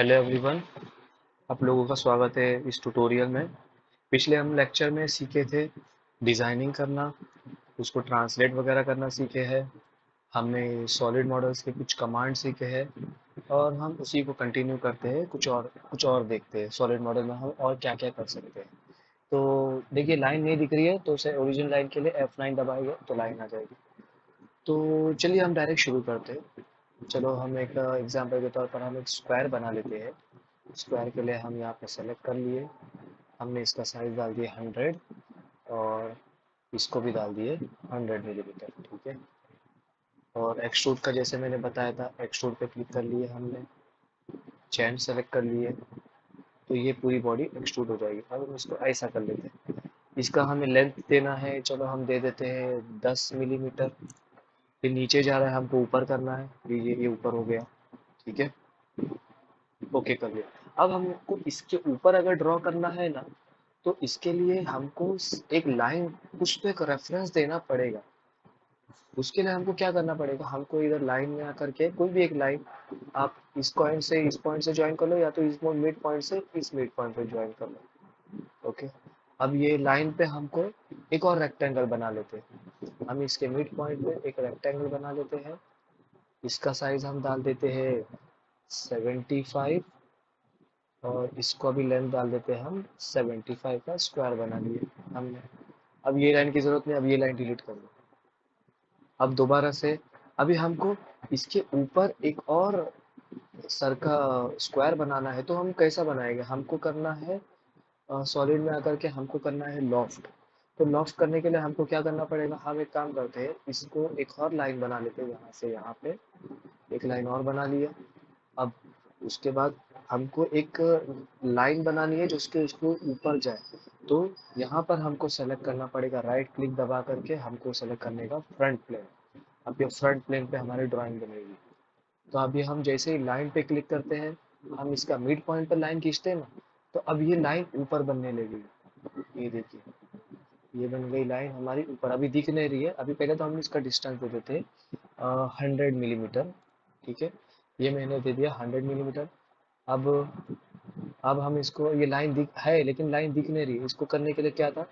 Hello everyone. आप लोगों का स्वागत है इस ट्यूटोरियल में। पिछले हम लेक्चर में सीखे थे डिज़ाइनिंग करना, उसको ट्रांसलेट वगैरह करना सीखे हैं। हमने सॉलिड मॉडल्स के कुछ कमांड सीखे हैं और हम उसी को कंटिन्यू करते हैं, कुछ और देखते हैं सॉलिड मॉडल में हम और क्या क्या कर सकते हैं। तो देखिए, लाइन नहीं दिख रही है तो उसे ओरिजिन लाइन के लिए F9 दबाएंगे तो लाइन आ जाएगी। तो चलिए हम डायरेक्ट शुरू करते हैं। चलो हम एक एग्जाम्पल के तौर पर हम एक स्क्वायर बना लेते हैं। स्क्वायर के लिए हम यहाँ पे सेलेक्ट कर लिए। हमने इसका साइज डाल दिया 100 और इसको भी डाल दिए 100 मिलीमीटर, ठीक है। और एक्सट्रूड का जैसे मैंने बताया था, एक्सट्रूड पे क्लिक कर लिए हमने, चेन सेलेक्ट कर लिए, तो ये पूरी बॉडी एक्सट्रूड हो जाएगी। अब हम इसको ऐसा कर लेते हैं। इसका हमें लेंथ देना है, चलो हम दे देते हैं 10 मिलीमीटर। फिर नीचे जा रहा है, हमको ऊपर करना है, ये ऊपर हो गया, ठीक है। ओके कर लिया। अब हमको इसके ऊपर अगर ड्रॉ करना है ना, तो इसके लिए हमको एक लाइन, कुछ तो एक रेफरेंस देना पड़ेगा। उसके लिए हमको क्या करना पड़ेगा, हमको इधर लाइन में आकर के कोई भी एक लाइन, आप इस पॉइंट से इस पॉइंट से ज्वाइन कर लो, या तो इस मिड पॉइंट से इस मिड पॉइंट पे ज्वाइन कर लो। ओके। अब ये लाइन पे हमको एक और रेक्टेंगल बना लेते हैं। हम इसके मिड पॉइंट पे एक रेक्टेंगल बना लेते हैं। इसका साइज हम डाल देते हैं 75 और इसको अभी लेंथ डाल देते हैं हम 75 का स्क्वायर बना लिए हमने। अब ये लाइन की जरूरत नहीं, अब ये लाइन डिलीट कर दो। अब दोबारा से अभी हमको इसके ऊपर एक और सर का स्क्वायर बनाना है, तो हम कैसा बनाएंगे, हमको करना है सॉलिड में आकर के हमको करना है लॉफ्ट। तो लॉफ्ट करने के लिए हमको क्या करना पड़ेगा, हम एक काम करते हैं, इसको एक और लाइन बना लेते हैं, यहाँ से यहाँ पे एक लाइन और बना लिया। अब उसके बाद हमको एक लाइन बनानी है जो उसके ऊपर जाए। तो यहाँ पर हमको सेलेक्ट करना पड़ेगा, राइट क्लिक दबा करके हमको सेलेक्ट करने का फ्रंट प्लेन। अब ये फ्रंट प्लेन पे हमारी ड्राइंग बनेगी। तो अभी हम जैसे ही लाइन पे क्लिक करते हैं, हम इसका मिड पॉइंट पर लाइन खींचते हैं ना, तो अब ये लाइन ऊपर बनने लगेगी। ये देखिए, ये बन गई लाइन हमारी ऊपर, अभी दिख नहीं रही है। अभी पहले तो हम इसका डिस्टेंस दे देते 100 मिलीमीटर, ठीक है। ये मैंने दे दिया 100 मिलीमीटर। अब अब हम इसको, ये लाइन दिख है लेकिन लाइन दिख नहीं रही है, इसको करने के लिए क्या था,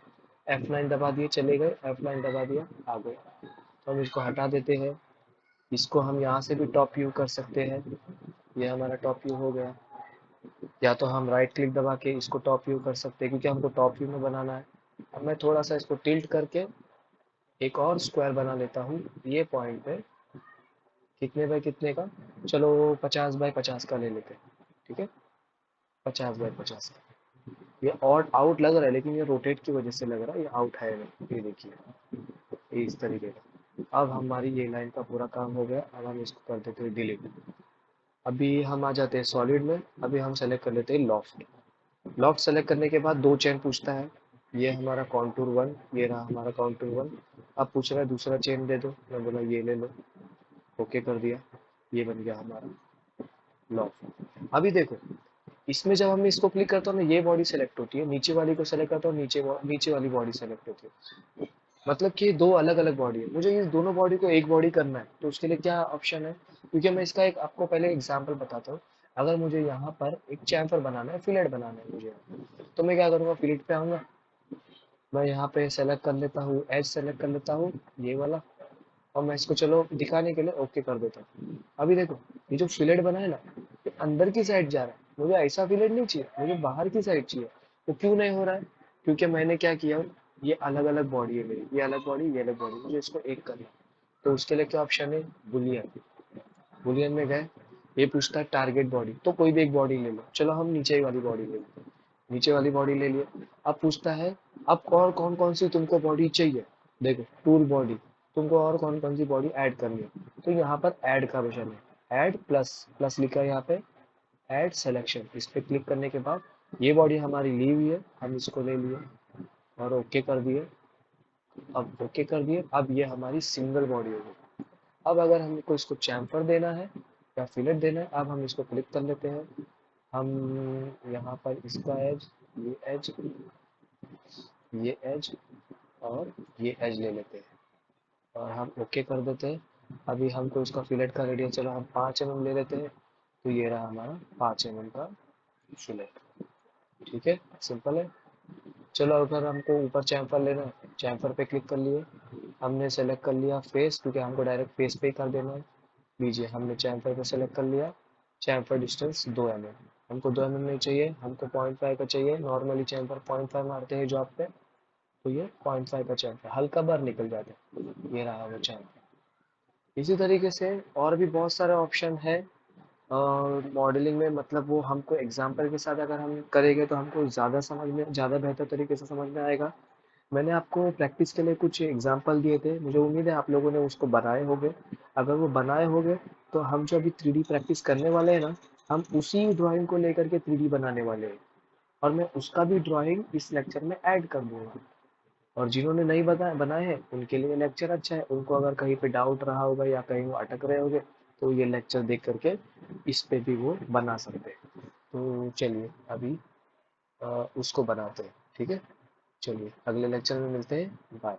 F9 दबा दिए, चले गए, F9 दबा दिया, आ गए। तो हम इसको हटा देते हैं। इसको हम यहाँ से भी टॉप व्यू कर सकते हैं। ये हमारा टॉप व्यू हो गया। या तो हम राइट क्लिक दबा के इसको टॉप व्यू कर सकते हैं, क्योंकि हमको टॉप व्यू में बनाना है। अब मैं थोड़ा सा इसको टिल्ट करके एक और स्क्वायर बना लेता हूँ ये पॉइंट पे। कितने बाय कितने का, चलो 50 बाय 50 का ले लेते हैं, ठीक है। 50 बाय 50 का। ये ऑड आउट लग रहा है, लेकिन ये रोटेट की वजह से लग रहा है, ये आउट है नहीं। ये देखिए, ये इस तरीके का। अब हमारी ये लाइन का पूरा काम हो गया। अब हम इसको कर देते हैं डिलीट। अभी हम आ जाते हैं सॉलिड में। अभी हम सेलेक्ट कर लेते हैं लॉफ्ट। लॉफ्ट सेलेक्ट करने के बाद दो चेन पूछता है। ये हमारा कॉन्टूर वन, ये रहा हमारा कॉन्टूर वन। अब पूछ रहा है दूसरा चेन दे दो, मैं बोला ये ले लो। ओके कर दिया, ये बन गया हमारा लॉफ्ट। अभी देखो, इसमें जब हम इसको क्लिक करते हैं ना, ये बॉडी सेलेक्ट होती है, नीचे वाली को सेलेक्ट करता हूँ, नीचे वाली बॉडी सेलेक्ट होती है। मतलब कि दो अलग अलग बॉडी है, मुझे इस दोनों बॉडी को एक बॉडी करना है। तो उसके लिए क्या ऑप्शन है, क्योंकि मैं इसका एक आपको पहले एग्जांपल बताता हूँ। अगर मुझे यहाँ पर एक चैम्फर बनाना है, फिलेट बनाना है मुझे, तो मैं क्या करूँगा, फिलेट पे आऊँगा, मैं यहाँ पे सेलेक्ट कर लेता हूँ, एज सेलेक्ट कर लेता हूँ, ये वाला। और मैं इसको चलो दिखाने के लिए ओके कर देता हूँ। अभी देखो, ये जो फिलेट बना है ना, ये अंदर की साइड जा रहा है। मुझे ऐसा फिलेट नहीं चाहिए, मुझे बाहर की साइड चाहिए। तो क्यों नहीं हो रहा है, क्योंकि मैंने क्या किया, ये अलग अलग बॉडी है मेरी, ये अलग बॉडी, ये अलग बॉडी, मुझे इसको एक करना है। तो उसके लिए क्या ऑप्शन है, बुलियन। बुलियन में गए, ये पूछता है टारगेट बॉडी, तो कोई भी एक बॉडी ले लो। चलो हम नीचे वाली बॉडी ले लेते हैं, नीचे वाली बॉडी ले लिए। अब पूछता है अब और कौन कौन सी तुमको बॉडी चाहिए। देखो, टूल बॉडी, तुमको और कौन कौन सी बॉडी ऐड करनी है। तो यहाँ पर ऐड का ऑप्शन है, ऐड प्लस, प्लस लिखा है यहाँ पे, ऐड सिलेक्शन। इस पे क्लिक करने के बाद ये बॉडी हमारी ली हुई है, हम इसको ले लिए और ओके कर दिए। अब ओके कर दिए, अब ये हमारी सिंगल बॉडी हो गई। अब अगर हमको इसको चैम्फर देना है या फिलेट देना है, अब हम इसको क्लिक कर लेते हैं। हम यहाँ पर इसका एज, ये एज और ये एज ले लेते हैं और हम ओके कर देते हैं। अभी हमको इसका फिलेट का रेडियस, चलो हम 5 mm ले लेते हैं। तो ये रहा हमारा 5 mm का फिलेट। ठीक है, सिंपल है। चलो अगर हमको ऊपर चैम्फर लेना है, चैम्फर पे क्लिक कर लिए, हमने सेलेक्ट कर लिया फेस, क्योंकि हमको डायरेक्ट फेस पे ही कर देना है। लीजिए हमने चैम्फर पे सेलेक्ट कर लिया। चैम्फर डिस्टेंस 2 mm, हमको 2 mm नहीं चाहिए, हमको 0.5 का चाहिए। नॉर्मली चैम्फर 0.5 मारते हैं जॉब पे, तो ये 0.5 का चैम्फर हल्का बार निकल जाता है। ये रहा वो चैम्फर। इसी तरीके से और भी बहुत सारे ऑप्शन है मॉडलिंग में, मतलब वो हमको एग्जाम्पल के साथ अगर हम करेंगे तो हमको ज़्यादा समझ में, ज़्यादा बेहतर तरीके से समझ में आएगा। मैंने आपको प्रैक्टिस के लिए कुछ एग्जाम्पल दिए थे, मुझे उम्मीद है आप लोगों ने उसको बनाए होंगे। अगर वो बनाए होंगे तो हम जो अभी 3D प्रैक्टिस करने वाले हैं ना, हम उसी ड्राइंग को लेकर के 3D बनाने वाले हैं, और मैं उसका भी ड्राइंग इस लेक्चर में ऐड कर दूंगा। और जिन्होंने नहीं बनाए हैं उनके लिए लेक्चर अच्छा है, उनको अगर कहीं पे डाउट रहा होगा या कहीं वो अटक रहे होंगे तो ये लेक्चर देख करके इस पे भी वो बना सकते हैं। तो चलिए अभी उसको बनाते हैं। ठीक है, चलिए अगले लेक्चर में मिलते हैं। बाय।